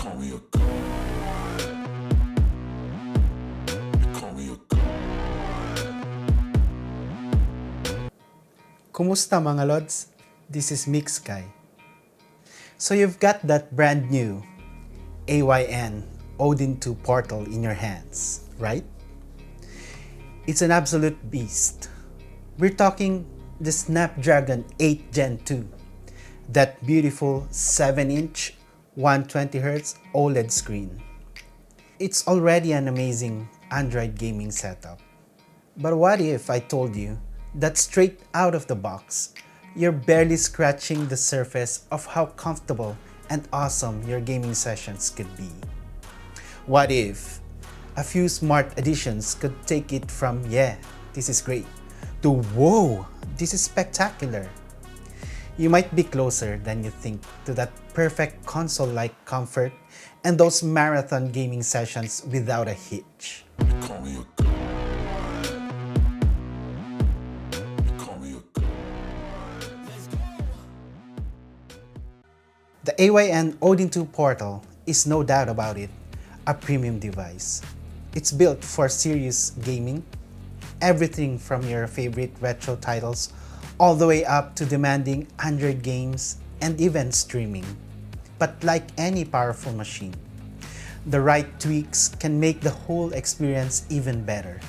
call me a god. You call me a god. Kumusta mga lods? This is Mix Guy. So you've got that brand new AYN Odin 2 portal in your hands, right? It's an absolute beast. We're talking the Snapdragon 8 Gen 2, that beautiful 7-inch 120Hz OLED screen. It's already an amazing Android gaming setup. But what if I told you that straight out of the box, you're barely scratching the surface of how comfortable and awesome your gaming sessions could be? What if a few smart additions could take it from, yeah, this is great, to whoa, this is spectacular? You might be closer than you think to that perfect console-like comfort and those marathon gaming sessions without a hitch. You call me a god. You call me a god. The AYN Odin 2 portal is, no doubt about it, a premium device. It's built for serious gaming, everything from your favorite retro titles all the way up to demanding Android games and even streaming. But like any powerful machine, the right tweaks can make the whole experience even better.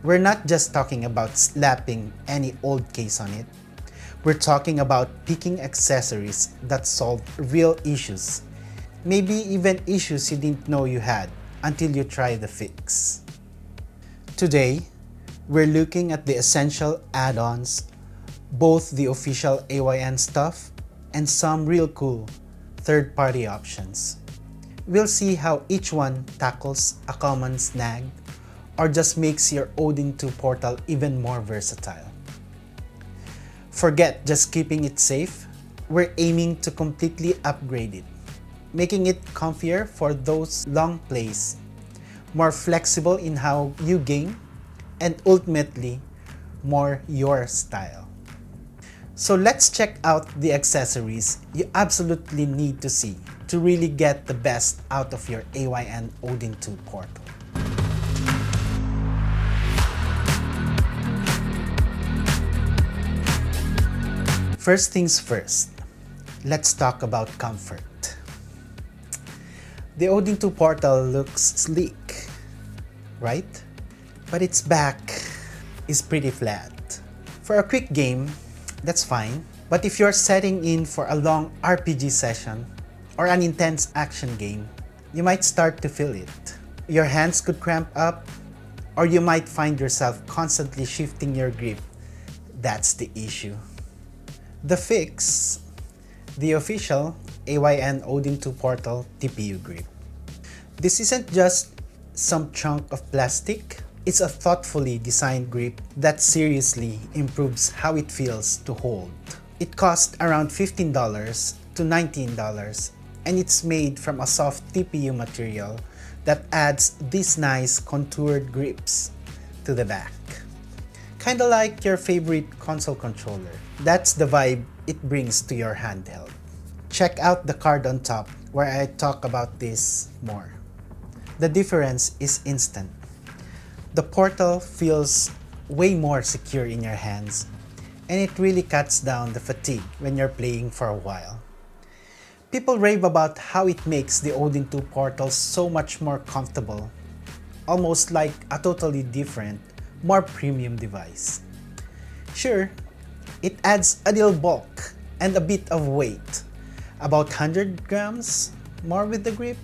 We're not just talking about slapping any old case on it. We're talking about picking accessories that solve real issues, maybe even issues you didn't know you had until you try the fix. Today, we're looking at the essential add-ons, both the official AYN stuff and some real cool third-party options. We'll see how each one tackles a common snag or just makes your Odin 2 portal even more versatile. Forget just keeping it safe, we're aiming to completely upgrade it, making it comfier for those long plays, more flexible in how you game, and ultimately, more your style. So let's check out the accessories you absolutely need to see to really get the best out of your AYN Odin 2 portal. First things first, let's talk about comfort. The Odin 2 portal looks sleek, right? But its back is pretty flat. For a quick game, that's fine. But if you're setting in for a long RPG session or an intense action game, you might start to feel it. Your hands could cramp up, or you might find yourself constantly shifting your grip. That's the issue. The fix: the official AYN Odin 2 portal TPU grip. This isn't just some chunk of plastic. It's a thoughtfully designed grip that seriously improves how it feels to hold. It costs around $15 to $19, and it's made from a soft TPU material that adds these nice contoured grips to the back. Kinda like your favorite console controller. That's the vibe it brings to your handheld. Check out the card on top where I talk about this more. The difference is instant. The portal feels way more secure in your hands, and it really cuts down the fatigue when you're playing for a while. People rave about how it makes the Odin 2 portal so much more comfortable, almost like a totally different, more premium device. Sure, it adds a little bulk and a bit of weight, about 100 grams more with the grip.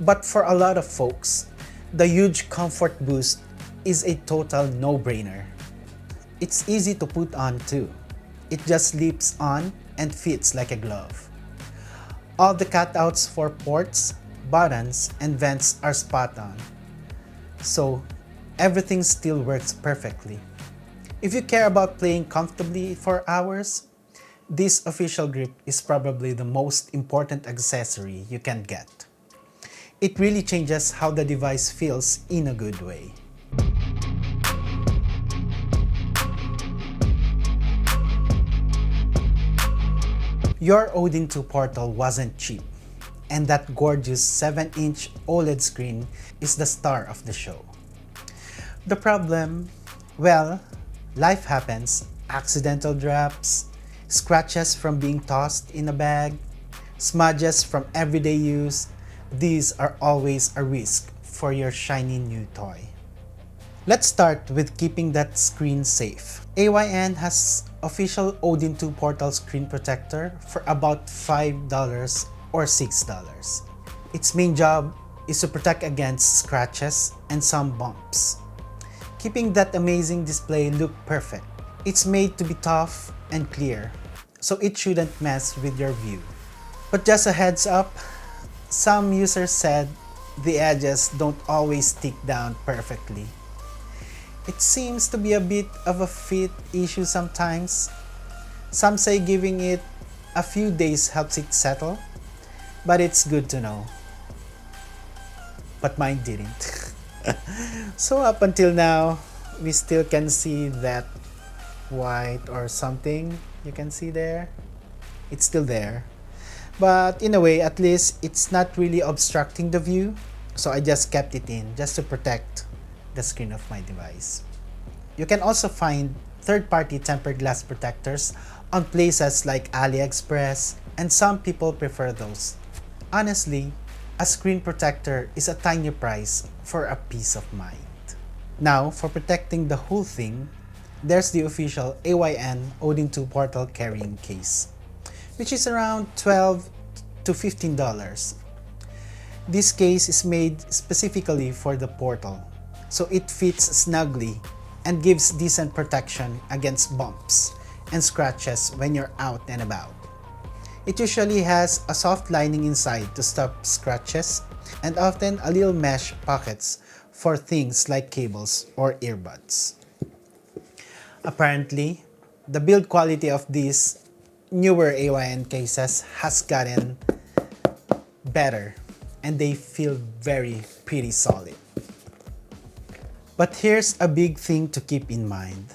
But for a lot of folks, the huge comfort boost is a total no-brainer. It's easy to put on too. It just slips on and fits like a glove. All the cutouts for ports, buttons, and vents are spot on. So everything still works perfectly. If you care about playing comfortably for hours, this official grip is probably the most important accessory you can get. It really changes how the device feels in a good way. Your Odin 2 portal wasn't cheap. and that gorgeous 7-inch OLED screen is the star of the show. The problem? Well, life happens. Accidental drops, scratches from being tossed in a bag, smudges from everyday use. These are always a risk for your shiny new toy. Let's start with keeping that screen safe. AYN has official Odin 2 Portal screen protector for about $5 or $6. Its main job is to protect against scratches and some bumps, keeping that amazing display look perfect. It's made to be tough and clear, so it shouldn't mess with your view. But just a heads up, some users said the edges don't always stick down perfectly. It seems to be a bit of a fit issue sometimes. Some say giving it a few days helps it settle, but it's good to know. But mine didn't. So up until now, we still can see that white or something you can see there. It's still there. But in a way, at least it's not really obstructing the view. So I just kept it in just to protect the screen of my device. You can also find third-party tempered glass protectors on places like AliExpress, and some people prefer those. Honestly, a screen protector is a tiny price for a peace of mind. Now, for protecting the whole thing, there's the official AYN Odin 2 Portal carrying case, which is around $12 to $15. This case is made specifically for the Portal, so it fits snugly and gives decent protection against bumps and scratches when you're out and about. It usually has a soft lining inside to stop scratches and often a little mesh pockets for things like cables or earbuds. Apparently, the build quality of these newer AYN cases has gotten better and they feel pretty solid. But here's a big thing to keep in mind.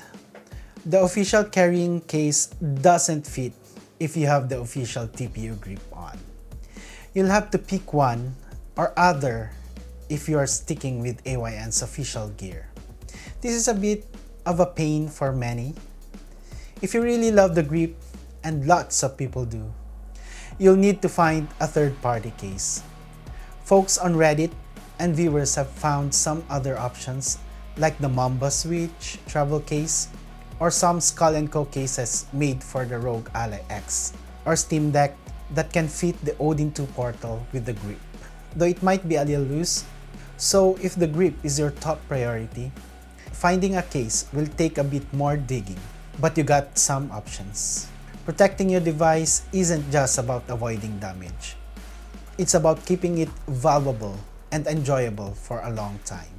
The official carrying case doesn't fit if you have the official TPU grip on. You'll have to pick one or other if you are sticking with AYN's official gear. This is a bit of a pain for many. If you really love the grip, and lots of people do, you'll need to find a third-party case. Folks on Reddit and viewers have found some other options like the Mamba Switch travel case or some Skull & Co cases made for the Rogue Ally X or Steam Deck that can fit the Odin 2 Portal with the grip, though it might be a little loose. So if the grip is your top priority, finding a case will take a bit more digging, but you got some options. Protecting your device isn't just about avoiding damage. It's about keeping it valuable and enjoyable for a long time.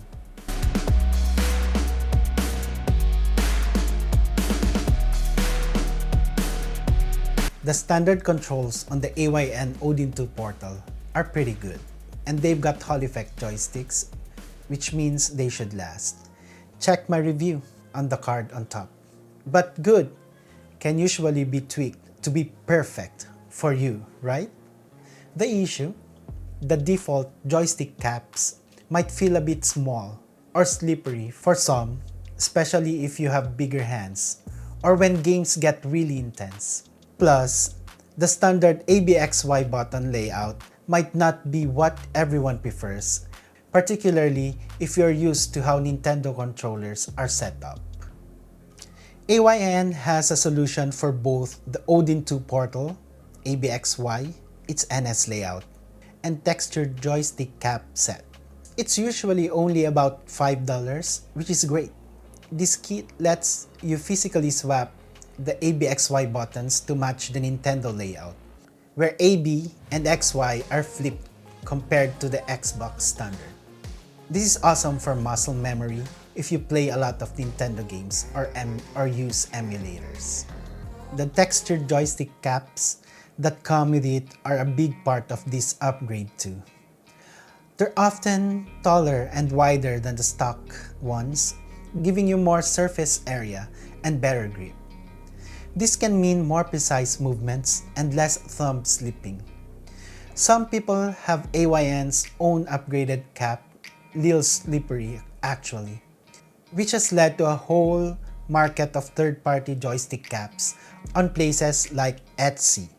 The standard controls on the AYN Odin 2 Portal are pretty good, and they've got Hall effect joysticks, which means they should last. Check my review on the card on top. But good can usually be tweaked to be perfect for you, right? The issue, the default joystick caps might feel a bit small or slippery for some, especially if you have bigger hands or when games get really intense. Plus, the standard ABXY button layout might not be what everyone prefers, particularly if you're used to how Nintendo controllers are set up. AYN has a solution for both the Odin 2 Portal, ABXY, its NS layout, and textured joystick cap set. It's usually only about $5, which is great. This kit lets you physically swap the ABXY buttons to match the Nintendo layout, where AB and XY are flipped compared to the Xbox standard. This is awesome for muscle memory if you play a lot of Nintendo games or use emulators. The textured joystick caps that come with it are a big part of this upgrade too. They're often taller and wider than the stock ones, giving you more surface area and better grip. This can mean more precise movements and less thumb slipping. Some people have AYN's own upgraded cap, Lil Slippery actually, which has led to a whole market of third-party joystick caps on places like Etsy.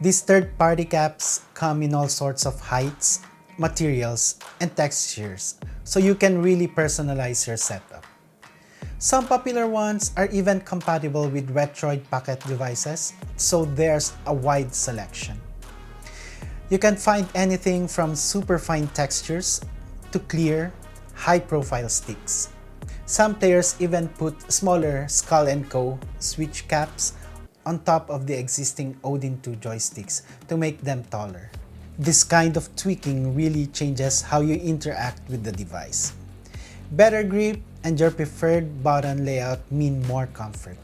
These third-party caps come in all sorts of heights, materials, and textures, so you can really personalize your setup. Some popular ones are even compatible with Retroid Pocket devices, so there's a wide selection. You can find anything from super fine textures to clear, high-profile sticks. Some players even put smaller Skull & Co. switch caps on top of the existing Odin 2 joysticks to make them taller. This kind of tweaking really changes how you interact with the device. Better grip and your preferred button layout mean more comfort,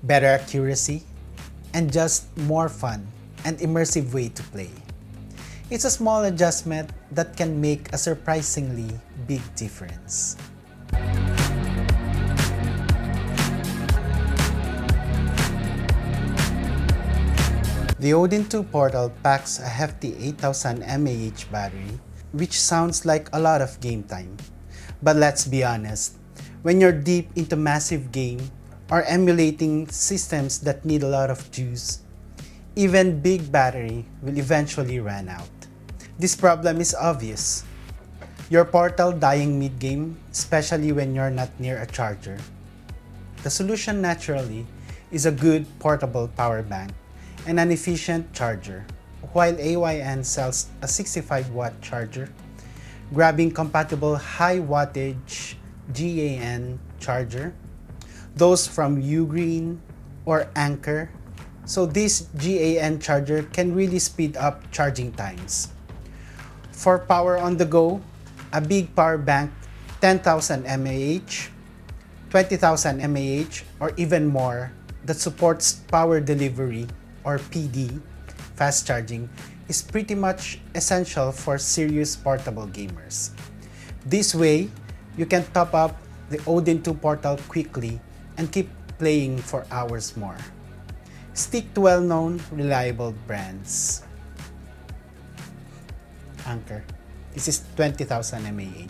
better accuracy, and just more fun and immersive way to play. It's a small adjustment that can make a surprisingly big difference. The Odin 2 Portal packs a hefty 8000 mAh battery, which sounds like a lot of game time. But let's be honest, when you're deep into massive game or emulating systems that need a lot of juice, even big battery will eventually run out. This problem is obvious. Your Portal dying mid-game, especially when you're not near a charger. The solution naturally is a good portable power bank and an efficient charger. While AYN sells a 65-watt charger, grabbing compatible high wattage GAN charger, those from Ugreen or Anker, so this GAN charger can really speed up charging times. For power on the go, a big power bank 10,000 mAh, 20,000 mAh, or even more that supports power delivery or PD, fast charging, is pretty much essential for serious portable gamers. This way, you can top up the Odin 2 Portal quickly and keep playing for hours more. Stick to well-known, reliable brands. Anker. This is 20,000 mAh.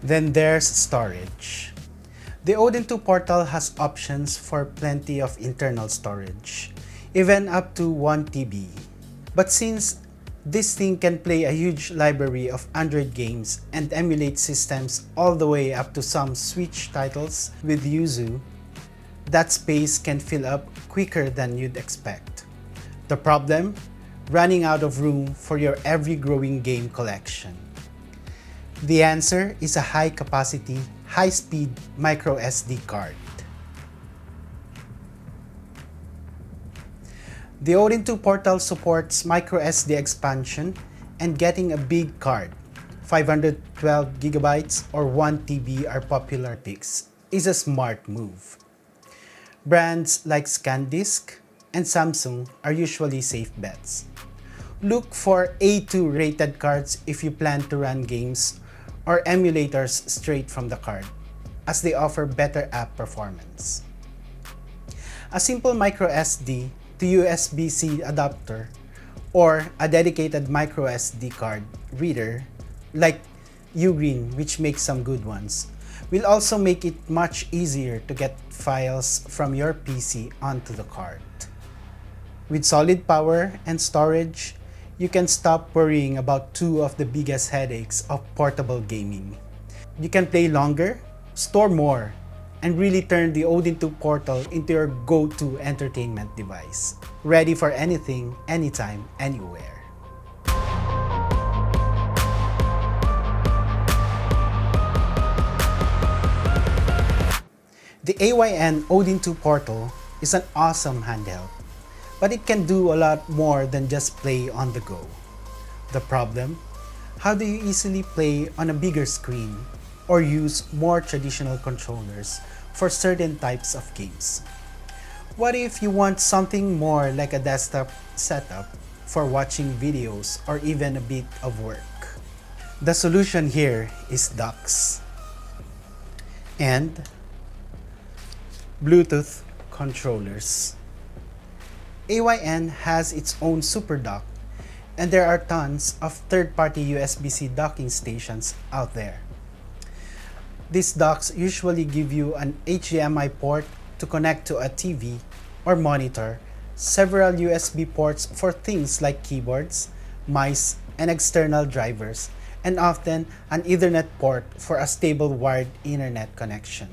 Then there's storage. The Odin 2 Portal has options for plenty of internal storage, even up to 1 TB. But since this thing can play a huge library of Android games and emulate systems all the way up to some Switch titles with Yuzu, that space can fill up quicker than you'd expect. The problem? Running out of room for your ever-growing game collection. The answer is a high-capacity, high-speed micro SD card. The Odin 2 Portal supports micro SD expansion, and getting a big card, 512GB or 1 TB are popular picks, is a smart move. Brands like SanDisk and Samsung are usually safe bets. Look for A2 rated cards if you plan to run games or emulators straight from the card, as they offer better app performance. A simple micro SD to USB-C adapter or a dedicated micro SD card reader like Ugreen, which makes some good ones, will also make it much easier to get files from your PC onto the card. With solid power and storage, you can stop worrying about two of the biggest headaches of portable gaming. You can play longer, store more, and really turn the Odin 2 Portal into your go-to entertainment device. Ready for anything, anytime, anywhere. The AYN Odin 2 Portal is an awesome handheld, but it can do a lot more than just play on the go. The problem? How do you easily play on a bigger screen or use more traditional controllers for certain types of games? What if you want something more like a desktop setup for watching videos or even a bit of work? The solution here is docks and Bluetooth controllers. AYN has its own super dock, and there are tons of third-party USB-C docking stations out there. These docks usually give you an HDMI port to connect to a TV or monitor, several USB ports for things like keyboards, mice, and external drivers, and often an Ethernet port for a stable wired internet connection.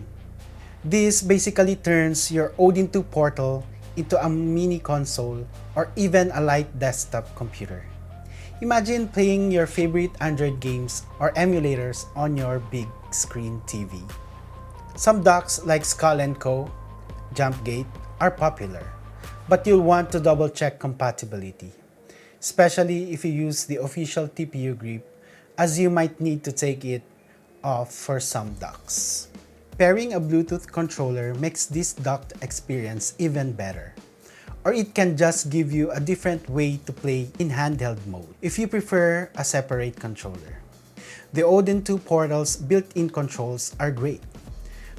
This basically turns your Odin 2 portal into a mini console or even a light desktop computer. Imagine playing your favorite Android games or emulators on your big screen TV. Some docks like Skull & Co., JumpGate are popular, but you'll want to double check compatibility, especially if you use the official TPU grip, as you might need to take it off for some docks. Pairing a Bluetooth controller makes this docked experience even better, or it can just give you a different way to play in handheld mode if you prefer a separate controller. The Odin 2 Portal's built-in controls are great,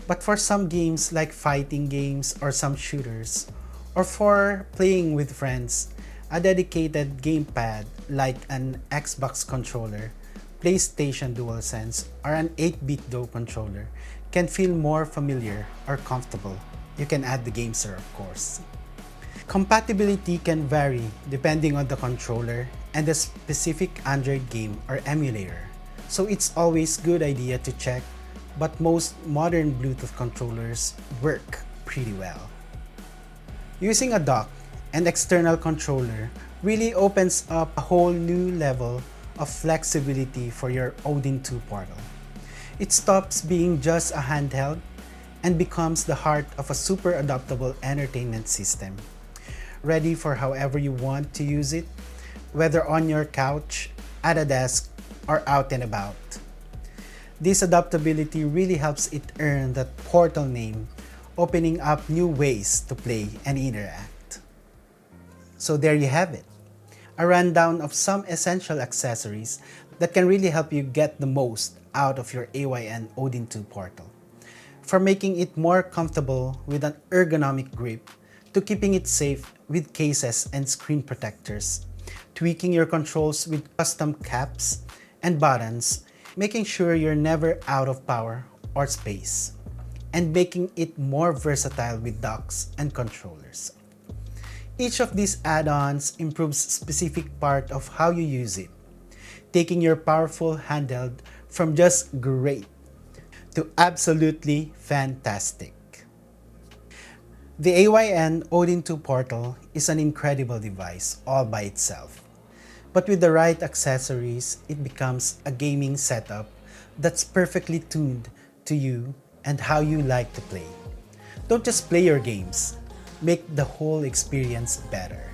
but for some games like fighting games or some shooters, or for playing with friends, a dedicated gamepad like an Xbox controller, PlayStation DualSense, or an 8-bit Do controller can feel more familiar or comfortable. You can add the GameSir, of course. Compatibility can vary depending on the controller and the specific Android game or emulator, so it's always a good idea to check, but most modern Bluetooth controllers work pretty well. Using a dock and external controller really opens up a whole new level of flexibility for your Odin 2 portal. It stops being just a handheld and becomes the heart of a super adaptable entertainment system, ready for however you want to use it, whether on your couch, at a desk, or out and about. This adaptability really helps it earn that portal name, opening up new ways to play and interact. So there you have it, a rundown of some essential accessories that can really help you get the most out of your AYN Odin 2 portal. From making it more comfortable with an ergonomic grip, to keeping it safe with cases and screen protectors, tweaking your controls with custom caps and buttons, making sure you're never out of power or space, and making it more versatile with docks and controllers. Each of these add-ons improves specific part of how you use it, taking your powerful handheld from just great to absolutely fantastic. The AYN Odin 2 Portal is an incredible device all by itself, but with the right accessories, it becomes a gaming setup that's perfectly tuned to you and how you like to play. Don't just play your games, make the whole experience better.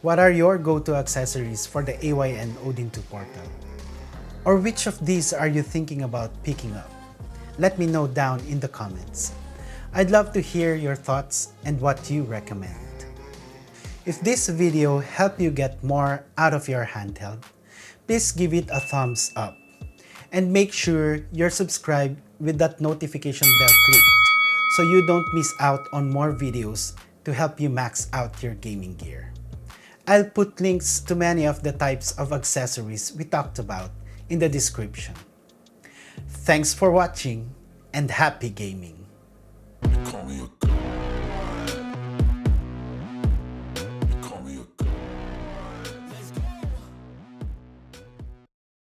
What are your go-to accessories for the AYN Odin 2 Portal? Or which of these are you thinking about picking up? Let me know down in the comments. I'd love to hear your thoughts and what you recommend. If this video helped you get more out of your handheld, please give it a thumbs up. And make sure you're subscribed with that notification bell clicked so you don't miss out on more videos to help you max out your gaming gear. I'll put links to many of the types of accessories we talked about in the description. Thanks for watching and happy gaming!